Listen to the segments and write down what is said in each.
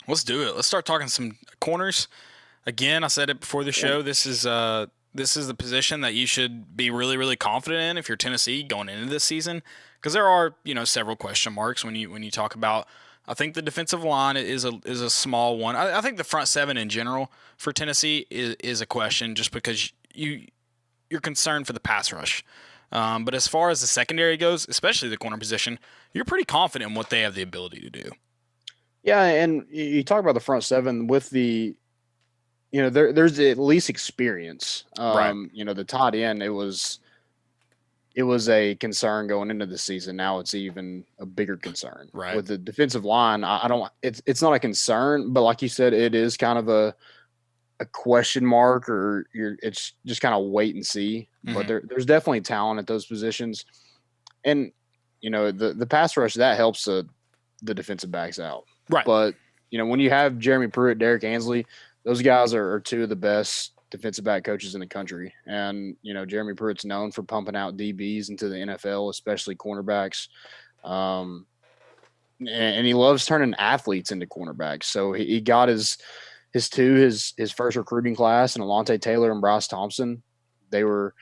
Let's do it. Let's start talking some corners. Again, I said it before the show. This is the position that you should be really, really confident in if you're Tennessee going into this season, because there are several question marks when you talk about. I think the defensive line is a small one. I think the front seven in general for Tennessee is a question, just because you're concerned for the pass rush. But as far as the secondary goes, especially the corner position, you're pretty confident in what they have the ability to do. Yeah, and you talk about the front seven with there's at least experience. Right. The tight end, it was a concern going into the season. Now it's even a bigger concern Right. with the defensive line. I don't. It's not a concern, but like you said, it is kind of a question mark, or it's just kind of wait and see. But Mm-hmm. there's definitely talent at those positions, and the pass rush that helps the defensive backs out. Right. But when you have Jeremy Pruitt, Derek Ansley, those guys are two of the best defensive back coaches in the country. And Jeremy Pruitt's known for pumping out DBs into the NFL, especially cornerbacks. And he loves turning athletes into cornerbacks. So he got his first recruiting class, and Alontae Taylor and Bryce Thompson. They were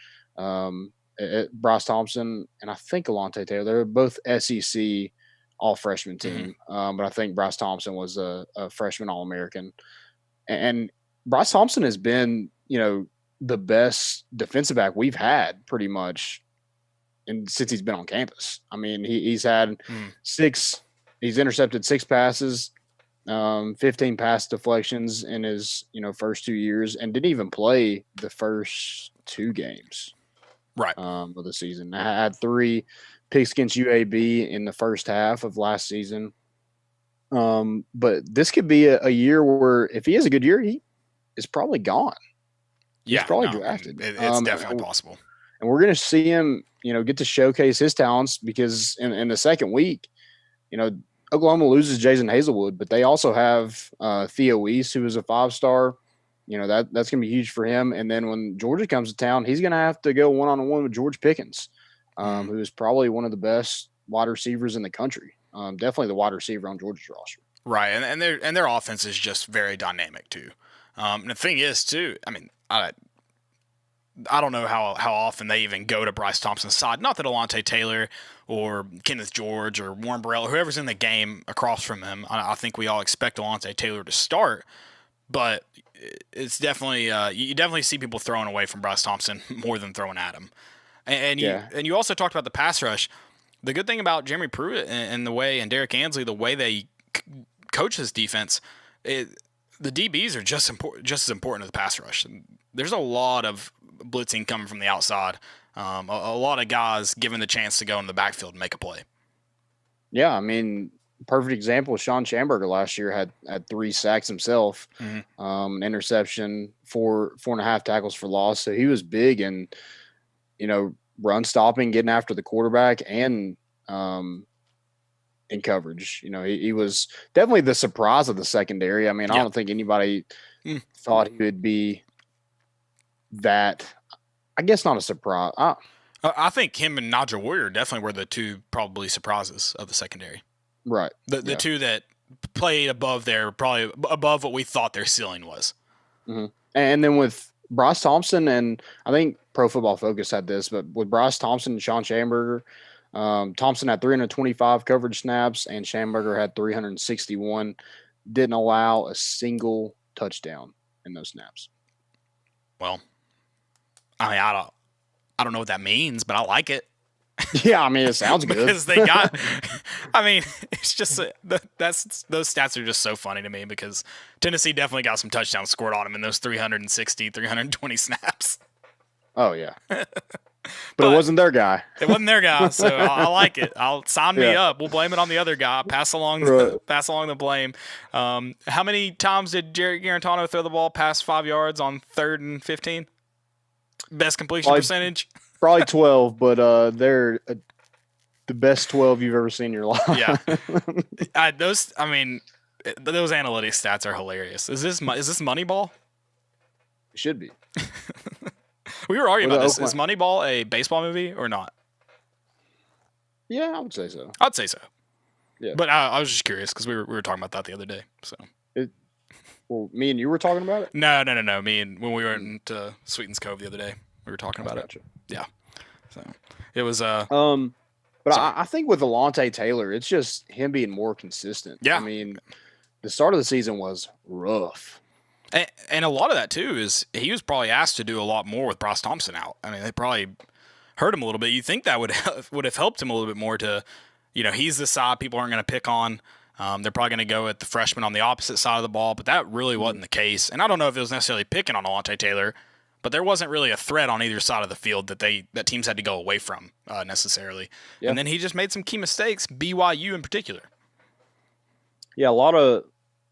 Bryce Thompson and I think Alontae Taylor. They were both SEC all freshman team. But I think Bryce Thompson was a freshman All American. And Bryce Thompson has been, the best defensive back we've had pretty much since he's been on campus. I mean, he's had he's intercepted 6 passes, 15 pass deflections in his, first 2 years, and didn't even play the first 2 games Right. of the season. I had 3 picks against UAB in the first half of last season. But this could be a year where if he has a good year, he is probably gone. He's probably drafted. It's definitely possible. And we're going to see him, get to showcase his talents, because in the second week, Oklahoma loses Jason Hazelwood, but they also have Theo Weiss, who is a 5-star. That's going to be huge for him. And then when Georgia comes to town, he's going to have to go one-on-one with George Pickens, who is probably one of the best wide receivers in the country. Definitely the wide receiver on Georgia's roster. Right, and their offense is just very dynamic too. And the thing is too, I mean, I don't know how often they even go to Bryce Thompson's side. Not that Alontae Taylor or Kenneth George or Warren Burrell, whoever's in the game across from him, I think we all expect Alontae Taylor to start. But it's definitely you definitely see people throwing away from Bryce Thompson more than throwing at him. And you also talked about the pass rush. The good thing about Jeremy Pruitt and Derek Ansley, the way they coach this defense, the DBs are just as important as the pass rush. There's a lot of blitzing coming from the outside. A lot of guys given the chance to go in the backfield and make a play. Yeah, I mean, perfect example. Sean Schamberger last year had 3 sacks himself, an interception, 4.5 tackles for loss. So he was big in, run stopping, getting after the quarterback, and in coverage. He was definitely the surprise of the secondary. I mean, I don't think anybody thought he would be that. I guess not a surprise. I think him and Najee Warrior definitely were the 2 probably surprises of the secondary. Right. The 2 that played probably above what we thought their ceiling was. Mm-hmm. And then with Bryce Thompson, and I think Pro Football Focus had this, but with Bryce Thompson and Sean Schamberger, Thompson had 325 coverage snaps and Schamberger had 361. Didn't allow a single touchdown in those snaps. Well, I mean, I don't know what that means, but I like it. Yeah, I mean, it sounds good. Because they got, I mean, it's just, those stats are just so funny to me, because Tennessee definitely got some touchdowns scored on them in those 320 snaps. Oh, yeah. But it wasn't their guy. It wasn't their guy, so I like it. I'll sign me up. We'll blame it on the other guy. Pass along the blame. How many times did Jerry Garantano throw the ball past 5 yards on 3rd and 15? Best completion percentage? Probably 12, but they're the best 12 you've ever seen in your life. Yeah. Those analytics stats are hilarious. Is this Moneyball? It should be. We were arguing about this. Is Moneyball a baseball movie or not? Yeah, I would say so. I'd say so. Yeah. But I was just curious, because we were talking about that the other day. So Well, me and you were talking about it. No. Me and when we were into Sweetens Cove the other day, we were talking about Gotcha. it. Yeah. So it was But sorry. I think with Alontae Taylor, it's just him being more consistent. Yeah. I mean, the start of the season was rough. And a lot of that too is he was probably asked to do a lot more with Bryce Thompson out. I mean, they probably hurt him a little bit. You think that would have helped him a little bit more to, he's the side people aren't going to pick on. They're probably going to go at the freshman on the opposite side of the ball, but that really wasn't the case. And I don't know if it was necessarily picking on Alontae Taylor, but there wasn't really a threat on either side of the field that teams had to go away from necessarily. Yeah. And then he just made some key mistakes, BYU in particular. Yeah,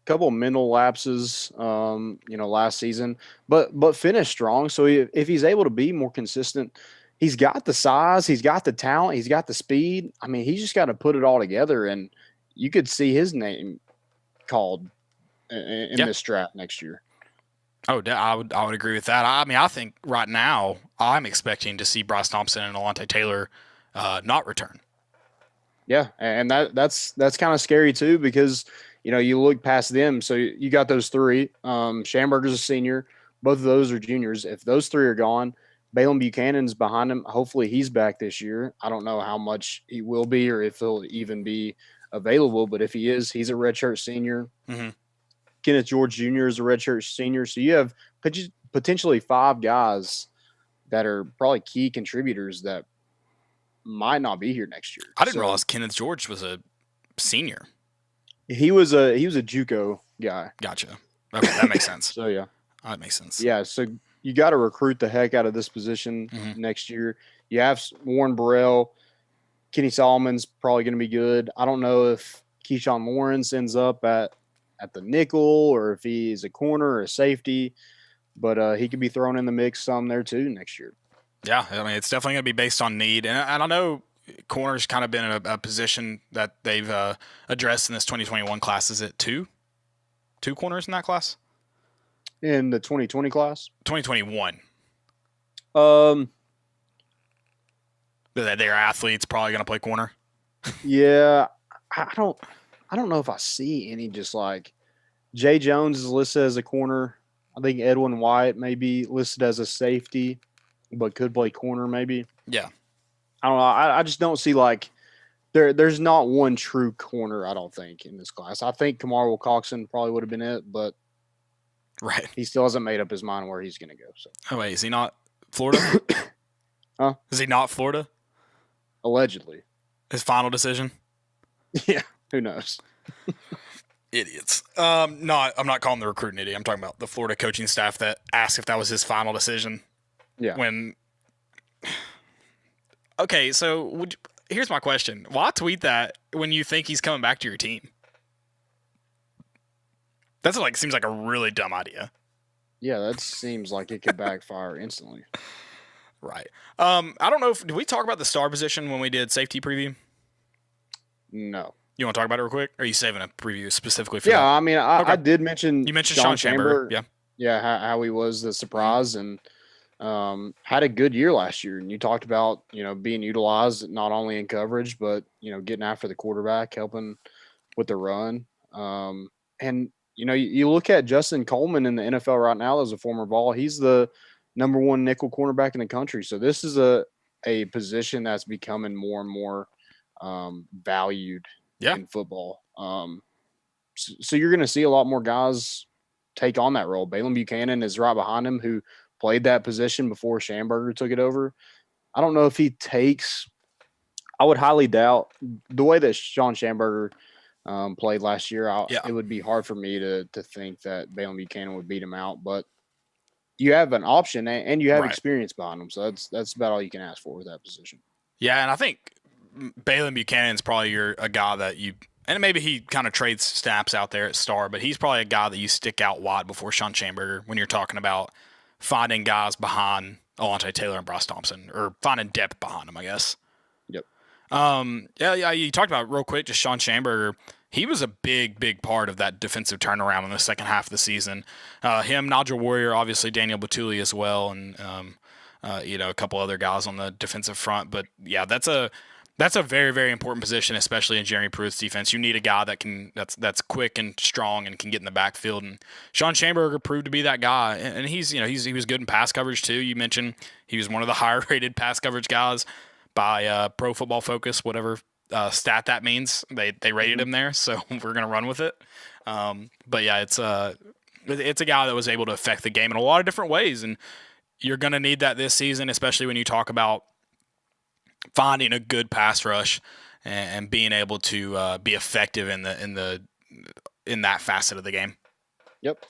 couple of mental lapses, last season, but finished strong. So if he's able to be more consistent, he's got the size, he's got the talent, he's got the speed. I mean, he's just got to put it all together, and you could see his name called in this draft next year. Oh, I would agree with that. I mean, I think right now I'm expecting to see Bryce Thompson and Alontae Taylor not return. Yeah, and that's kind of scary too, because you look past them. So you got those three. Schamberger's a senior. Both of those are juniors. If those three are gone, Balen Buchanan's behind him. Hopefully he's back this year. I don't know how much he will be or if he'll even be available, but if he is, he's a redshirt senior. Mm-hmm. Kenneth George Jr. is a redshirt senior. So you have potentially 5 guys that are probably key contributors that might not be here next year. I didn't realize Kenneth George was a senior. He was a JUCO guy. Gotcha. Okay, that makes sense. So yeah, that makes sense. Yeah, so you got to recruit the heck out of this position next year. You have Warren Burrell, Kenny Solomon's probably going to be good. I don't know if Keyshawn Lawrence ends up at the nickel or if he's a corner or a safety, but he could be thrown in the mix some there too next year. Yeah, I mean, it's definitely going to be based on need, and I know corner's kind of been in a position that they've addressed in this 2021 class. Is it two corners in that class? In the 2020 class? 2021. Their athletes probably going to play corner. Yeah, I don't know if I see any. Just like Jay Jones is listed as a corner. I think Edwin White may be listed as a safety, but could play corner maybe. Yeah. I don't know. I just don't see like there's not one true corner, I don't think, in this class. I think Kamar Wilcoxon probably would have been it, but right. He still hasn't made up his mind where he's going to go. So. Oh, wait. Is he not Florida? Huh? Is he not Florida? Allegedly. His final decision? Yeah. Who knows? Idiots. I'm not calling the recruiting idiot. I'm talking about the Florida coaching staff that asked if that was his final decision. Yeah. Okay, so here's my question. Why tweet that when you think he's coming back to your team? That's seems like a really dumb idea. Yeah, that seems like it could backfire instantly. Right. I don't know did we talk about the star position when we did safety preview? No. You want to talk about it real quick? Or are you saving a preview specifically for that? Yeah, I mean, I did mention. You mentioned Sean Chamber. Yeah. Yeah, how he was the surprise and had a good year last year. And you talked about, being utilized not only in coverage, but, getting after the quarterback, helping with the run. And, you look at Justin Coleman in the NFL right now as a former Vol. He's the number 1 nickel cornerback in the country. So this is a position that's becoming more and more valued in football. So you're going to see a lot more guys take on that role. Balen Buchanan is right behind him, who played that position before Schamberger took it over. I don't know if he takes – I would highly doubt the way that Sean Schamberger played last year. It would be hard for me to think that Balen Buchanan would beat him out. But you have an option and you have experience behind him. So that's about all you can ask for with that position. Yeah, and I think Balen Buchanan's probably a guy that you – and maybe he kind of trades snaps out there at star, but he's probably a guy that you stick out wide before Sean Schamberger when you're talking about finding guys behind Alontae Taylor and Bryce Thompson, or finding depth behind them, I guess. Yep. Yeah. You talked about real quick, just Sean Schamberger. He was a big part of that defensive turnaround in the second half of the season. Him, Nigel Warrior, obviously Daniel Batuli as well, and a couple other guys on the defensive front. But yeah, that's That's a very, very important position, especially in Jeremy Pruitt's defense. You need a guy that's quick and strong and can get in the backfield. And Sean Schamberger proved to be that guy. And he was good in pass coverage too. You mentioned he was one of the higher rated pass coverage guys by Pro Football Focus, whatever stat that means. They rated him there, so we're gonna run with it. But yeah, it's a guy that was able to affect the game in a lot of different ways, and you're gonna need that this season, especially when you talk about finding a good pass rush and being able to be effective in that facet of the game. Yep.